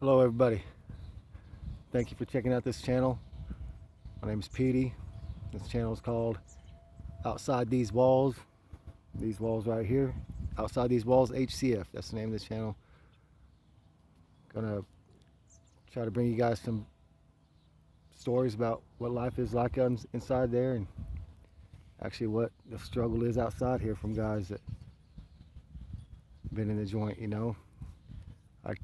Hello everybody, thank you for checking out this channel. My name is Petey. This channel is called Outside These Walls. These walls right here. Outside These Walls HCF, that's the name of this channel. Gonna try to bring you guys some stories about what life is like inside there, and actually what the struggle is outside here from guys that been in the joint, you know. I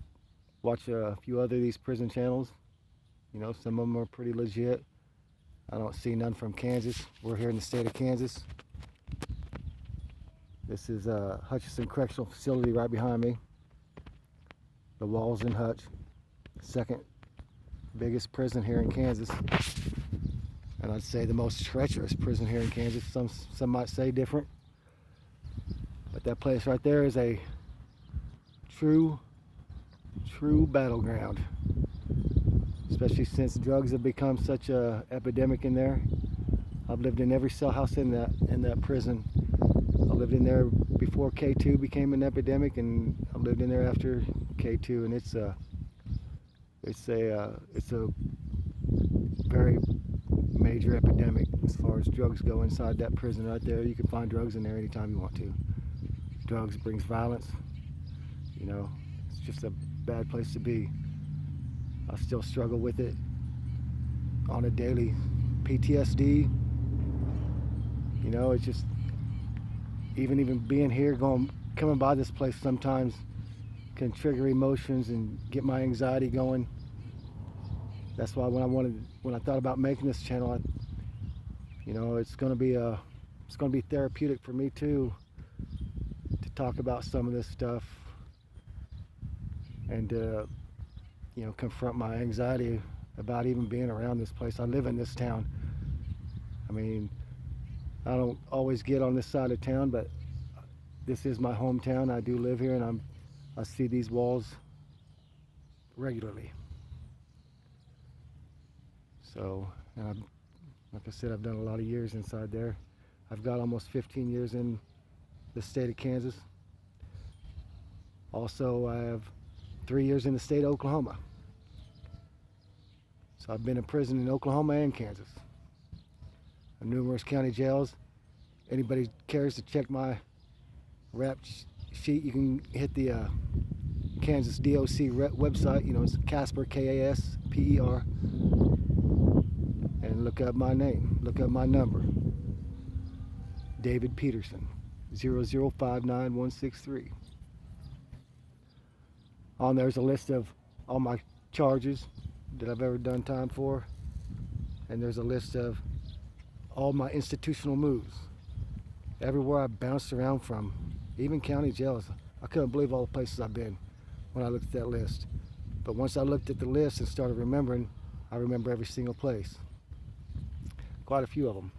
watch a few other of these prison channels. You know, some of them are pretty legit. I don't see none from Kansas. We're here in the state of Kansas. This is Hutchinson Correctional Facility right behind me. The Walls in Hutch. Second biggest prison here in Kansas. And I'd say the most treacherous prison here in Kansas. Some might say different. But that place right there is a true battleground. Especially since drugs have become such a epidemic in there. I've lived in every cell house in that prison. I lived in there before K2 became an epidemic, and I lived in there after K2, and it's a very major epidemic as far as drugs go inside that prison right there. You can find drugs in there anytime you want to. Drugs brings violence. You know, it's just a bad place to be. I still struggle with it on a daily. PTSD, you know, it's just even being here, coming by this place sometimes can trigger emotions and get my anxiety going. That's why when I thought about making this channel, you know, it's gonna be therapeutic for me too, to talk about some of this stuff and you know, confront my anxiety about even being around this place. I live in this town. I mean, I don't always get on this side of town, but this is my hometown. I do live here, and I see these walls regularly. So, like I said, I've done a lot of years inside there. I've got almost 15 years in the state of Kansas. Also, I have 3 years in the state of Oklahoma. So I've been in prison in Oklahoma and Kansas. Numerous county jails. Anybody cares to check my rap sheet, you can hit the Kansas DOC website. You know, it's Kasper, Kasper, and look up my name, look up my number. David Peterson, 0059163. On there's a list of all my charges that I've ever done time for, and there's a list of all my institutional moves. Everywhere I bounced around from, even county jails. I couldn't believe all the places I've been when I looked at that list. But once I looked at the list and started remembering, I remember every single place. Quite a few of them.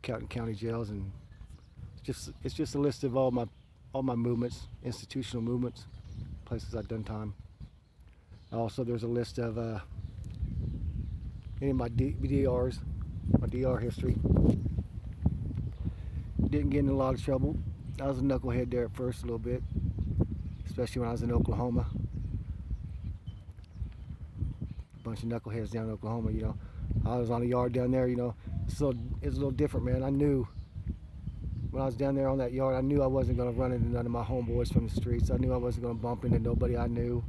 Counting county jails, and it's just a list of all my movements, institutional movements, places I've done time. Also, there's a list of any of my DRs, my DR history. Didn't get in a lot of trouble. I was a knucklehead there at first a little bit, especially when I was in Oklahoma. A bunch of knuckleheads down in Oklahoma, you know. I was on a yard down there, you know. It's a little different, man. I knew when I was down there on that yard, I knew I wasn't going to run into none of my homeboys from the streets. I knew I wasn't going to bump into nobody I knew.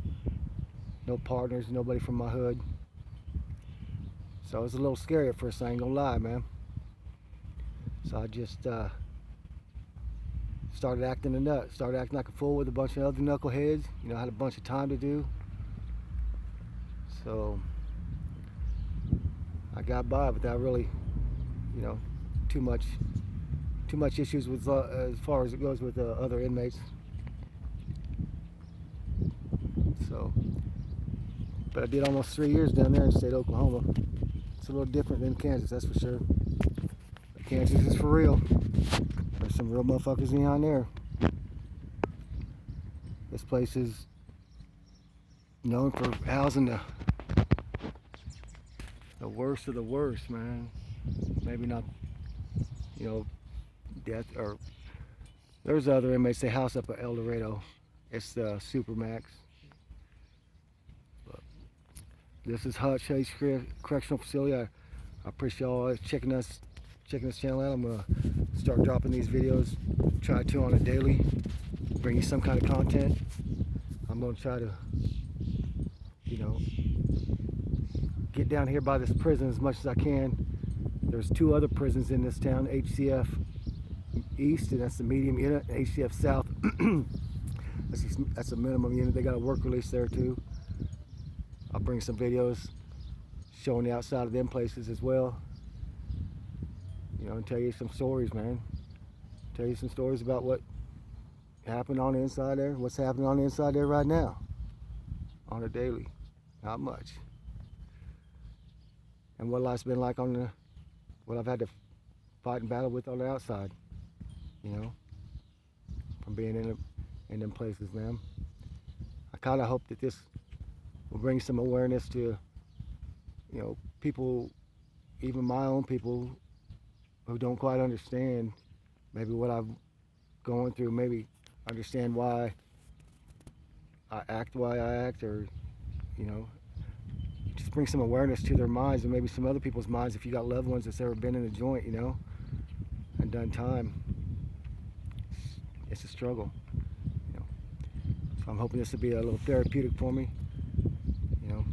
No partners, nobody from my hood. So it was a little scary at first, I ain't gonna lie, man. So I just started acting a nut, started acting like a fool with a bunch of other knuckleheads. You know, I had a bunch of time to do. So I got by without really, you know, too much issues with as far as it goes with other inmates. So, but I did almost 3 years down there in the state of Oklahoma. It's a little different than Kansas, that's for sure. But Kansas is for real. There's some real motherfuckers in there. This place is known for housing the worst of the worst, man. Maybe not, you know, death or there's other inmates they house up at El Dorado. It's the Supermax. This is Hutch Hayes Correctional Facility. I appreciate y'all checking this channel out. I'm gonna start dropping these videos, try to on a daily, bring you some kind of content. I'm gonna try to, you know, get down here by this prison as much as I can. There's 2 other prisons in this town, HCF East, and that's the medium unit, and HCF South. That's a minimum unit. They got a work release there too. I'll bring some videos showing the outside of them places as well. You know, and tell you some stories, man. Tell you some stories about what happened on the inside there, what's happening on the inside there right now, on a daily. Not much. And what life's been like on the, what I've had to fight and battle with on the outside, you know, from being in them places, man. I kind of hope that this will bring some awareness to, you know, people, even my own people, who don't quite understand maybe what I'm going through, maybe understand why I act, or, you know, just bring some awareness to their minds, and maybe some other people's minds. If you got loved ones that's ever been in a joint, you know, and done time, it's a struggle, you know. So I'm hoping this will be a little therapeutic for me, you know,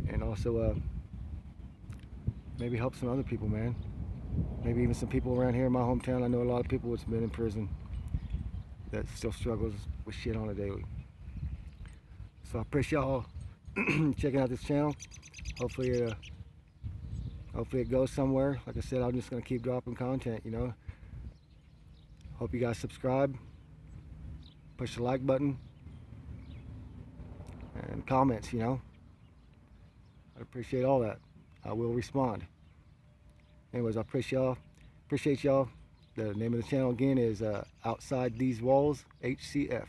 and also maybe help some other people, man. Maybe even some people around here in my hometown. I know a lot of people that's been in prison that still struggles with shit on a daily. So I appreciate y'all checking out this channel. Hopefully it goes somewhere. Like I said, I'm just gonna keep dropping content, you know. Hope you guys subscribe, push the like button, and comments, you know. I appreciate all that. I will respond. Anyways, I appreciate y'all. The name of the channel again is Outside These Walls HCF.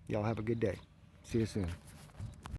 Y'all have a good day. See you soon.